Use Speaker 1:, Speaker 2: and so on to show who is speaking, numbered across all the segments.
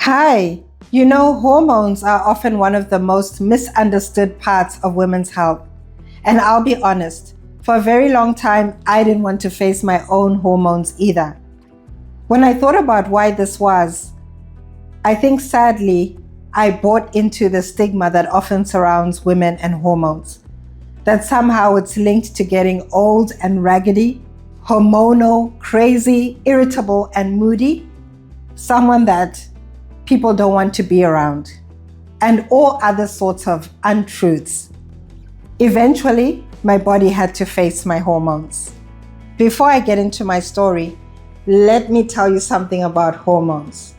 Speaker 1: Hi, hormones are often one of the most misunderstood parts of women's health. And I'll be honest, for a very long time, I didn't want to face my own hormones either. When I thought about why this was, I think sadly, I bought into the stigma that often surrounds women and hormones. That somehow it's linked to getting old and raggedy, hormonal, crazy, irritable, and moody. Someone that people don't want to be around, and all other sorts of untruths. Eventually, my body had to face my hormones. Before I get into my story, let me tell you something about hormones.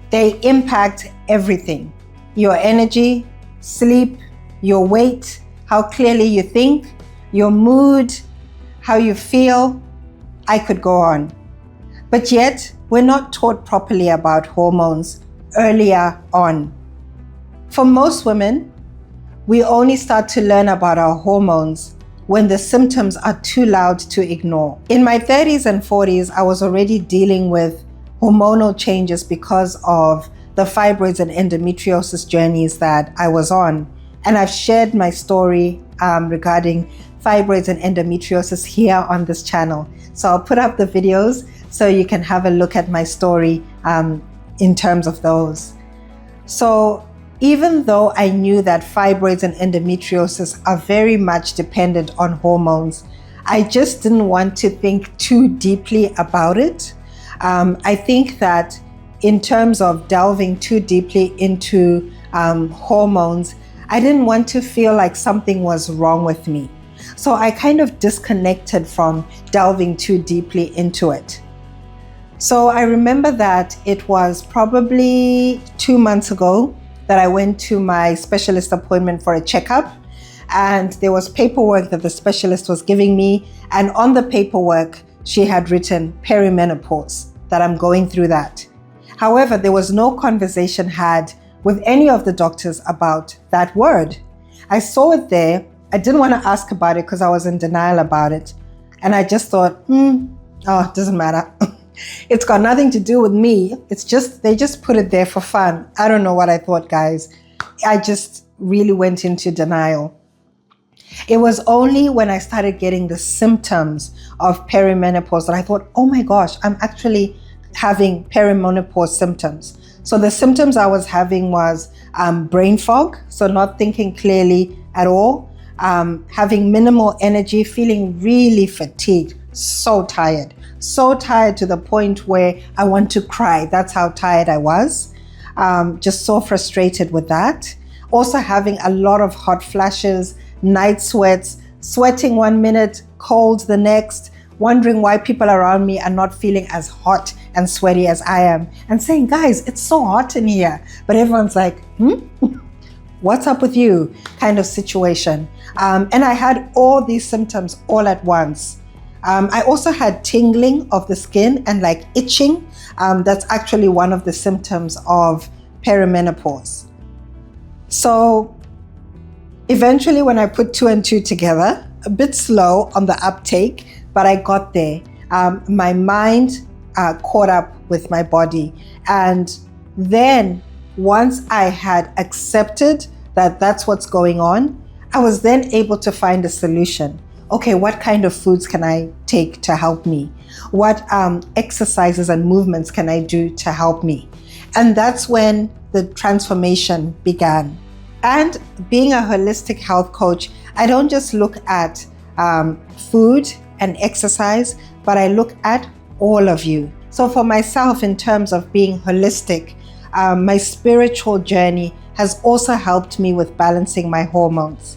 Speaker 1: They impact everything: your energy, sleep, your weight, how clearly you think, your mood, how you feel. I could go on. But yet, we're not taught properly about hormones earlier on. For most women, we only start to learn about our hormones when the symptoms are too loud to ignore. In my 30s and 40s, I was already dealing with hormonal changes because of the fibroids and endometriosis journeys that I was on. And I've shared my story regarding fibroids and endometriosis here on this channel. So I'll put up the videos so you can have a look at my story in terms of those. So even though I knew that fibroids and endometriosis are very much dependent on hormones, I just didn't want to think too deeply about it. I think that in terms of delving too deeply into hormones, I didn't want to feel like something was wrong with me. So I kind of disconnected from delving too deeply into it. So I remember that it was probably 2 months ago that I went to my specialist appointment for a checkup, and there was paperwork that the specialist was giving me, and on the paperwork she had written perimenopause, that I'm going through that. However, there was no conversation had with any of the doctors about that word. I saw it there. I didn't want to ask about it because I was in denial about it, and I just thought, it doesn't matter. It's got nothing to do with me. They just put it there for fun. I don't know what I thought, guys. I just really went into denial. It was only when I started getting the symptoms of perimenopause that I thought, oh my gosh, I'm actually having perimenopause symptoms. So the symptoms I was having was brain fog, so not thinking clearly at all, having minimal energy, feeling really fatigued, so tired to the point where I want to cry. That's how tired I was. Just so frustrated with that. Also having a lot of hot flashes, night sweats, sweating 1 minute, cold the next, wondering why people around me are not feeling as hot and sweaty as I am, and saying, guys, it's so hot in here. But everyone's like, what's up with you? Kind of situation. And I had all these symptoms all at once. I also had tingling of the skin and like itching. That's actually one of the symptoms of perimenopause. So eventually when I put 2 and 2 together, a bit slow on the uptake, but I got there. My mind caught up with my body. And then once I had accepted that that's what's going on, I was then able to find a solution. Okay, what kind of foods can I take to help me? What exercises and movements can I do to help me? And that's when the transformation began. And being a holistic health coach, I don't just look at food and exercise, but I look at all of you. So for myself, in terms of being holistic, my spiritual journey has also helped me with balancing my hormones.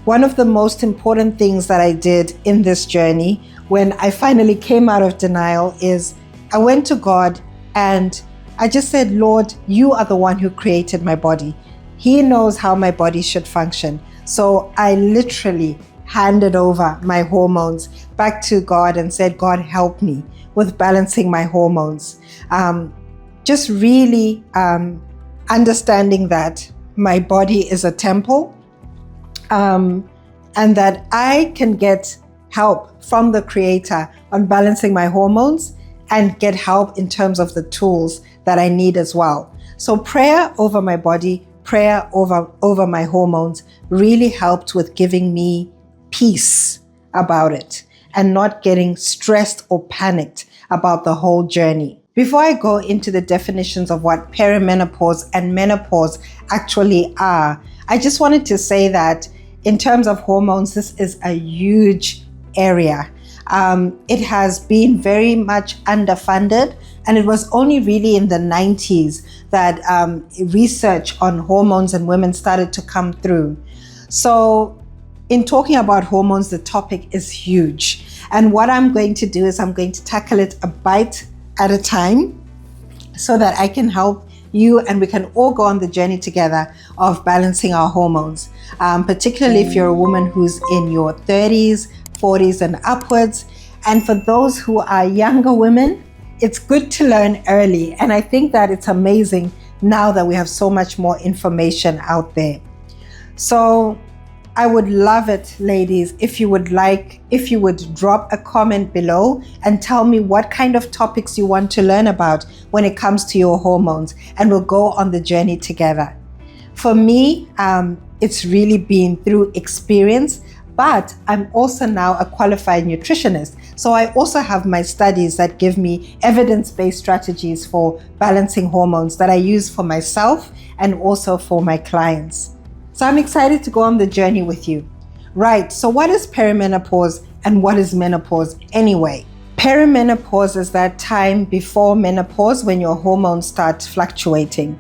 Speaker 1: One of the most important things that I did in this journey when I finally came out of denial is I went to God and I just said, Lord, you are the one who created my body. He knows how my body should function. So I literally handed over my hormones back to God and said, God, help me with balancing my hormones. Just really understanding that my body is a temple. And that I can get help from the Creator on balancing my hormones and get help in terms of the tools that I need as well. So prayer over my body, prayer over my hormones really helped with giving me peace about it and not getting stressed or panicked about the whole journey. Before I go into the definitions of what perimenopause and menopause actually are, I just wanted to say that in terms of hormones, this is a huge area. It has been very much underfunded, and it was only really in the 90s that research on hormones in women started to come through. So in talking about hormones, the topic is huge. And what I'm going to do is I'm going to tackle it a bite at a time so that I can help you and we can all go on the journey together of balancing our hormones, particularly if you're a woman who's in your 30s, 40s and upwards. And for those who are younger women, it's good to learn early. And I think that it's amazing now that we have so much more information out there. So I would love it, ladies, if you would drop a comment below and tell me what kind of topics you want to learn about when it comes to your hormones, and we'll go on the journey together. For me, it's really been through experience, but I'm also now a qualified nutritionist. So I also have my studies that give me evidence-based strategies for balancing hormones that I use for myself and also for my clients. So I'm excited to go on the journey with you. Right, so what is perimenopause and what is menopause anyway? Perimenopause is that time before menopause when your hormones start fluctuating.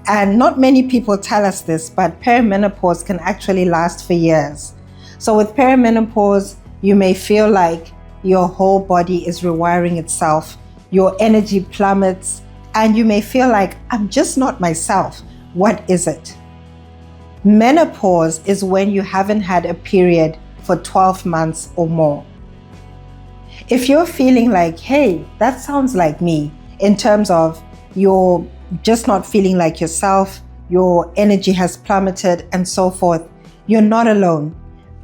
Speaker 1: And not many people tell us this, but perimenopause can actually last for years. So with perimenopause, you may feel like your whole body is rewiring itself, your energy plummets, and you may feel like, I'm just not myself. What is it? Menopause is when you haven't had a period for 12 months or more. If you're feeling like, hey, that sounds like me, in terms of you're just not feeling like yourself, your energy has plummeted and so forth, you're not alone.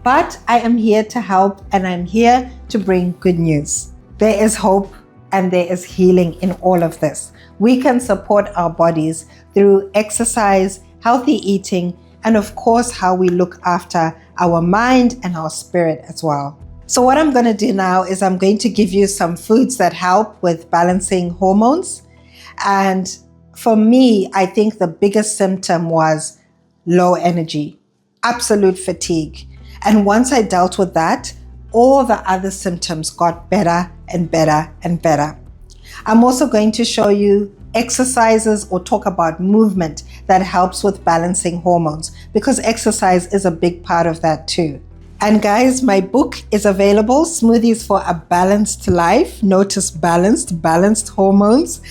Speaker 1: But I am here to help, and I'm here to bring good news. There is hope and there is healing in all of this. We can support our bodies through exercise, healthy eating, and of course, how we look after our mind and our spirit as well. So what I'm going to do now is I'm going to give you some foods that help with balancing hormones. And for me, I think the biggest symptom was low energy, absolute fatigue. And once I dealt with that, all the other symptoms got better and better and better. I'm also going to show you exercises or talk about movement that helps with balancing hormones, because exercise is a big part of that too. And guys, my book is available, Smoothies for a Balanced Life. Notice balanced hormones.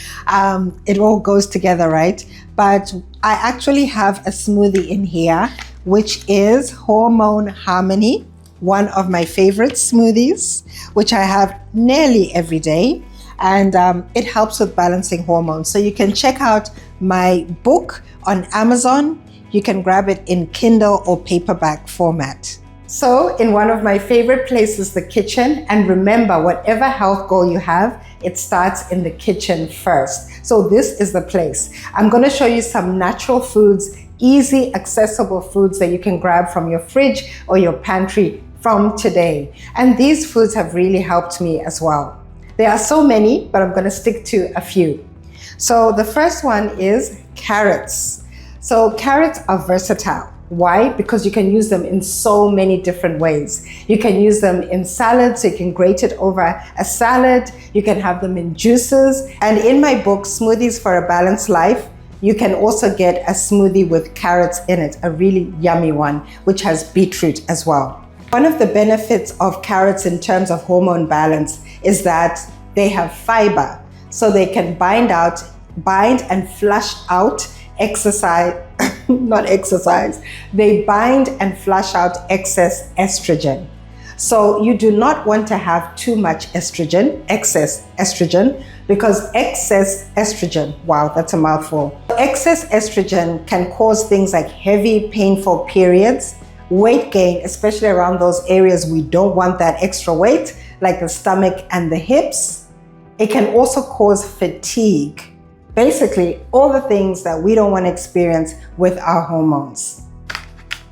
Speaker 1: It all goes together, right? But I actually have a smoothie in here, which is Hormone Harmony, one of my favorite smoothies, which I have nearly every day. And it helps with balancing hormones. So you can check out my book on Amazon. You can grab it in Kindle or paperback format. So in one of my favorite places, the kitchen. And remember, whatever health goal you have, it starts in the kitchen first. So this is the place. I'm going to show you some natural foods, easy, accessible foods that you can grab from your fridge or your pantry from today. And these foods have really helped me as well. There are so many, but I'm going to stick to a few. So the first one is carrots. So carrots are versatile. Why? Because you can use them in so many different ways. You can use them in salads, so you can grate it over a salad. You can have them in juices. And in my book, Smoothies for a Balanced Life, you can also get a smoothie with carrots in it, a really yummy one, which has beetroot as well. One of the benefits of carrots in terms of hormone balance is that they have fiber, so they can bind and flush out they bind and flush out excess estrogen. So you do not want to have too much excess estrogen, because excess estrogen, wow, that's a mouthful. Excess estrogen can cause things like heavy, painful periods, weight gain, especially around those areas we don't want that extra weight, like the stomach and the hips. It can also cause fatigue, Basically, all the things that we don't want to experience with our hormones.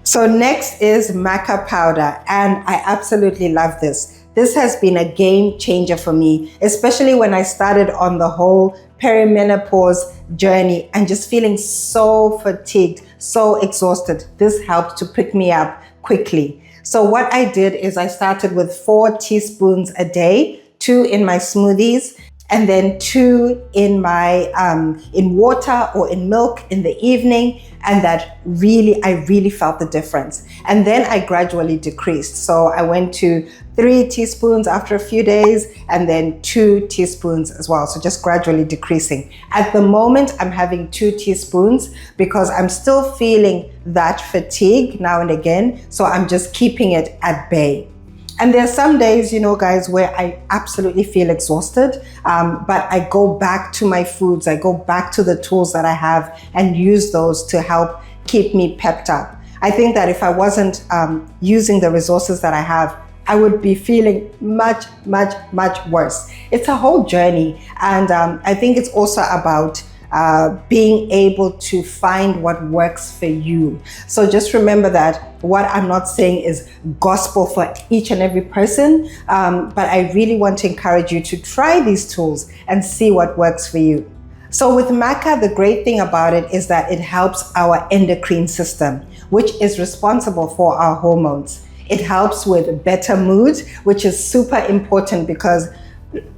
Speaker 1: So next is maca powder, and I absolutely love this. This has been a game changer for me, especially when I started on the whole perimenopause journey and just feeling so fatigued, so exhausted. This helped to pick me up quickly. So what I did is I started with 4 teaspoons a day, 2 in my smoothies, and then 2 in my in water or in milk in the evening, and I really felt the difference. And then I gradually decreased. So I went to 3 teaspoons after a few days, and then 2 teaspoons as well. So just gradually decreasing. At the moment, I'm having 2 teaspoons because I'm still feeling that fatigue now and again. So I'm just keeping it at bay. And there are some days, you know, guys, where I absolutely feel exhausted, but I go back to my foods, I go back to the tools that I have and use those to help keep me pepped up. I think that if I wasn't using the resources that I have, I would be feeling much worse. It's a whole journey. And I think it's also about being able to find what works for you. So just remember that what I'm not saying is gospel for each and every person, but I really want to encourage you to try these tools and see what works for you. So with maca, the great thing about it is that it helps our endocrine system, which is responsible for our hormones. It helps with better mood, which is super important because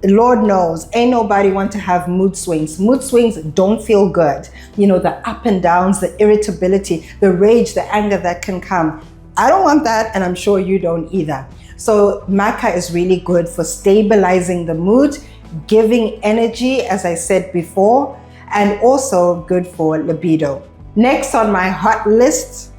Speaker 1: Lord knows, ain't nobody want to have mood swings. Mood swings don't feel good. You know, the up and downs, the irritability, the rage, the anger that can come. I don't want that, and I'm sure you don't either. So maca is really good for stabilizing the mood, giving energy, as I said before, and also good for libido. Next on my hot list,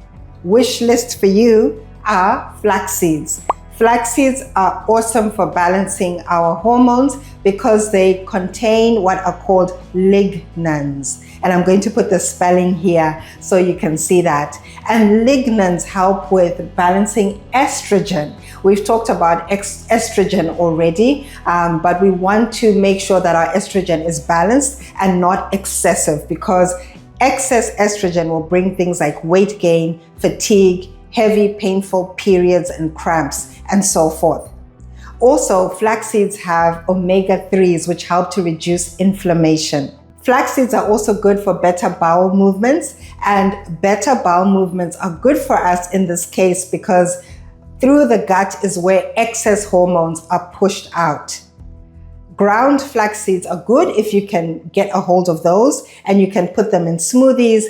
Speaker 1: wish list for you are flax seeds. Flax seeds are awesome for balancing our hormones because they contain what are called lignans. And I'm going to put the spelling here so you can see that. And lignans help with balancing estrogen. We've talked about estrogen already, but we want to make sure that our estrogen is balanced and not excessive, because excess estrogen will bring things like weight gain, fatigue, heavy, painful periods and cramps, and so forth. Also, flax seeds have omega-3s, which help to reduce inflammation. Flax seeds are also good for better bowel movements, and better bowel movements are good for us in this case because through the gut is where excess hormones are pushed out. Ground flax seeds are good if you can get a hold of those, and you can put them in smoothies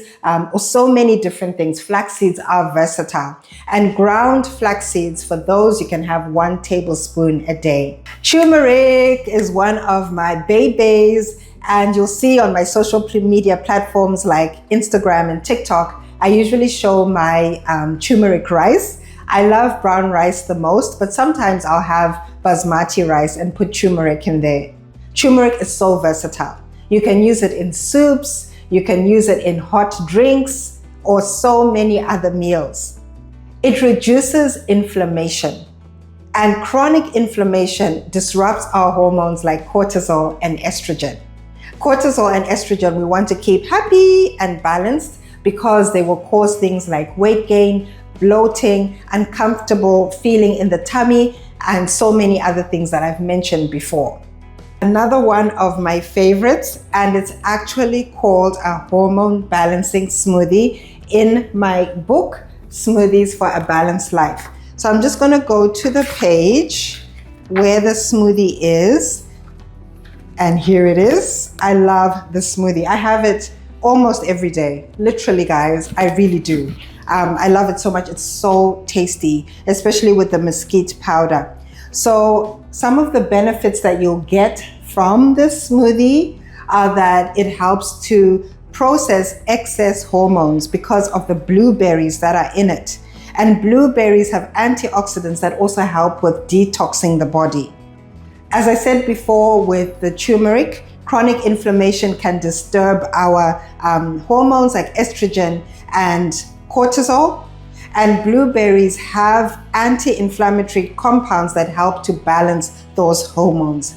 Speaker 1: or so many different things. Flax seeds are versatile. And ground flax seeds, for those, you can have 1 tablespoon a day. Turmeric is one of my babies, and you'll see on my social media platforms like Instagram and TikTok, I usually show my turmeric rice. I love brown rice the most, but sometimes I'll have basmati rice and put turmeric in there. Turmeric is so versatile. You can use it in soups, you can use it in hot drinks, or so many other meals. It reduces inflammation, and chronic inflammation disrupts our hormones like cortisol and estrogen. Cortisol and estrogen we want to keep happy and balanced because they will cause things like weight gain, bloating, uncomfortable feeling in the tummy, and so many other things that I've mentioned before. Another one of my favorites, and it's actually called a hormone balancing smoothie in my book, Smoothies for a Balanced Life. So I'm just going to go to the page where the smoothie is, and here it is. I love the smoothie. I have it almost every day. Literally, guys, I really do. I love it so much. It's so tasty, especially with the mesquite powder. So some of the benefits that you'll get from this smoothie are that it helps to process excess hormones because of the blueberries that are in it. And blueberries have antioxidants that also help with detoxing the body. As I said before with the turmeric, chronic inflammation can disturb our hormones like estrogen and cortisol, and blueberries have anti-inflammatory compounds that help to balance those hormones.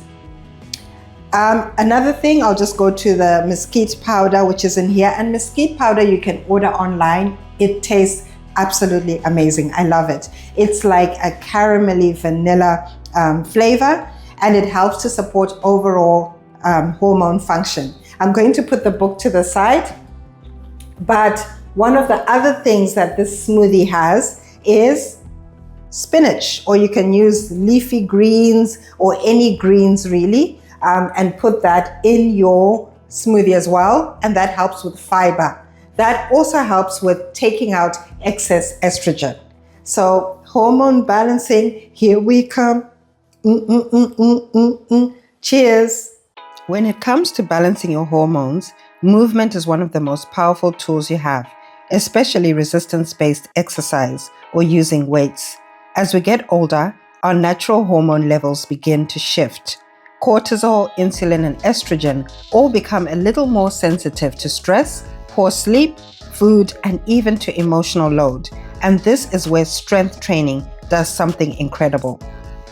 Speaker 1: Another thing, I'll just go to the mesquite powder, which is in here. And mesquite powder you can order online. It tastes absolutely amazing. I love it. It's like a caramelly vanilla flavor, and it helps to support overall hormone function. I'm going to put the book to the side, but one of the other things that this smoothie has is spinach, or you can use leafy greens or any greens really, and put that in your smoothie as well, and that helps with fiber. That also helps with taking out excess estrogen. So hormone balancing, here we come. Cheers. When it comes to balancing your hormones, movement is one of the most powerful tools you have, especially resistance-based exercise or using weights. As we get older, our natural hormone levels begin to shift. Cortisol, insulin, and estrogen all become a little more sensitive to stress, poor sleep, food, and even to emotional load. And this is where strength training does something incredible.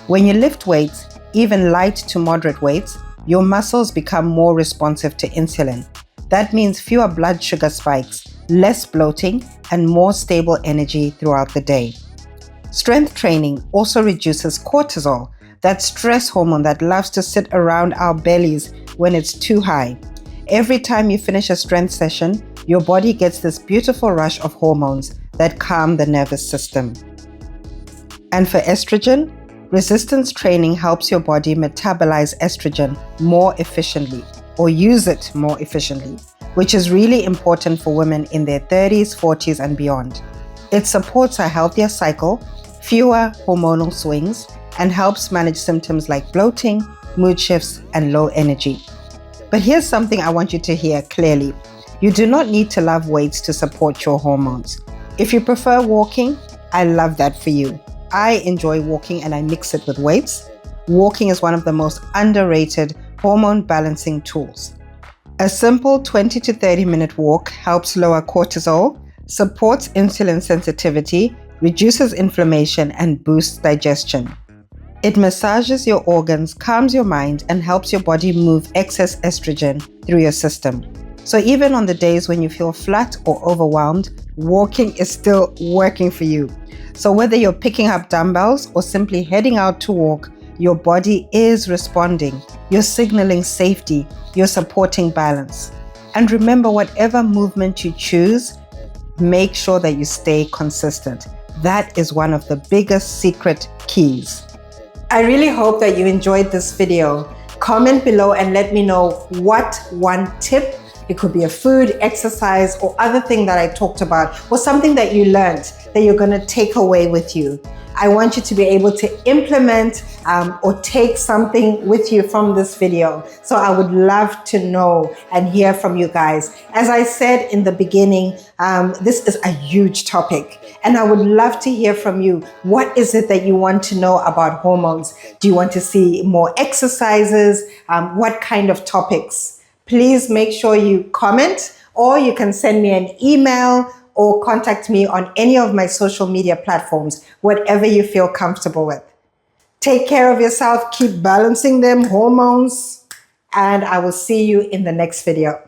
Speaker 1: When you lift weights, even light to moderate weights, your muscles become more responsive to insulin. That means fewer blood sugar spikes, less bloating, and more stable energy throughout the day. Strength training also reduces cortisol, that stress hormone that loves to sit around our bellies when it's too high. Every time you finish a strength session, your body gets this beautiful rush of hormones that calm the nervous system. And for estrogen, resistance training helps your body metabolize estrogen more efficiently, or use it more efficiently, which is really important for women in their 30s, 40s, and beyond. It supports a healthier cycle, fewer hormonal swings, and helps manage symptoms like bloating, mood shifts, and low energy. But here's something I want you to hear clearly. You do not need to love weights to support your hormones. If you prefer walking, I love that for you. I enjoy walking and I mix it with weights. Walking is one of the most underrated hormone balancing tools. A simple 20 to 30 minute walk helps lower cortisol, supports insulin sensitivity, reduces inflammation, and boosts digestion. It massages your organs, calms your mind, and helps your body move excess estrogen through your system. So even on the days when you feel flat or overwhelmed, walking is still working for you. So whether you're picking up dumbbells or simply heading out to walk, your body is responding. You're signaling safety. You're supporting balance. And remember, whatever movement you choose, make sure that you stay consistent. That is one of the biggest secret keys. I really hope that you enjoyed this video. Comment below and let me know what one tip, it could be a food, exercise, or other thing that I talked about, or something that you learned that you're going to take away with you. I want you to be able to implement or take something with you from this video. So I would love to know and hear from you guys. As I said in the beginning, this is a huge topic, and I would love to hear from you. What is it that you want to know about hormones? Do you want to see more exercises? What kind of topics? Please make sure you comment, or you can send me an email or contact me on any of my social media platforms, whatever you feel comfortable with. Take care of yourself, keep balancing them hormones, and I will see you in the next video.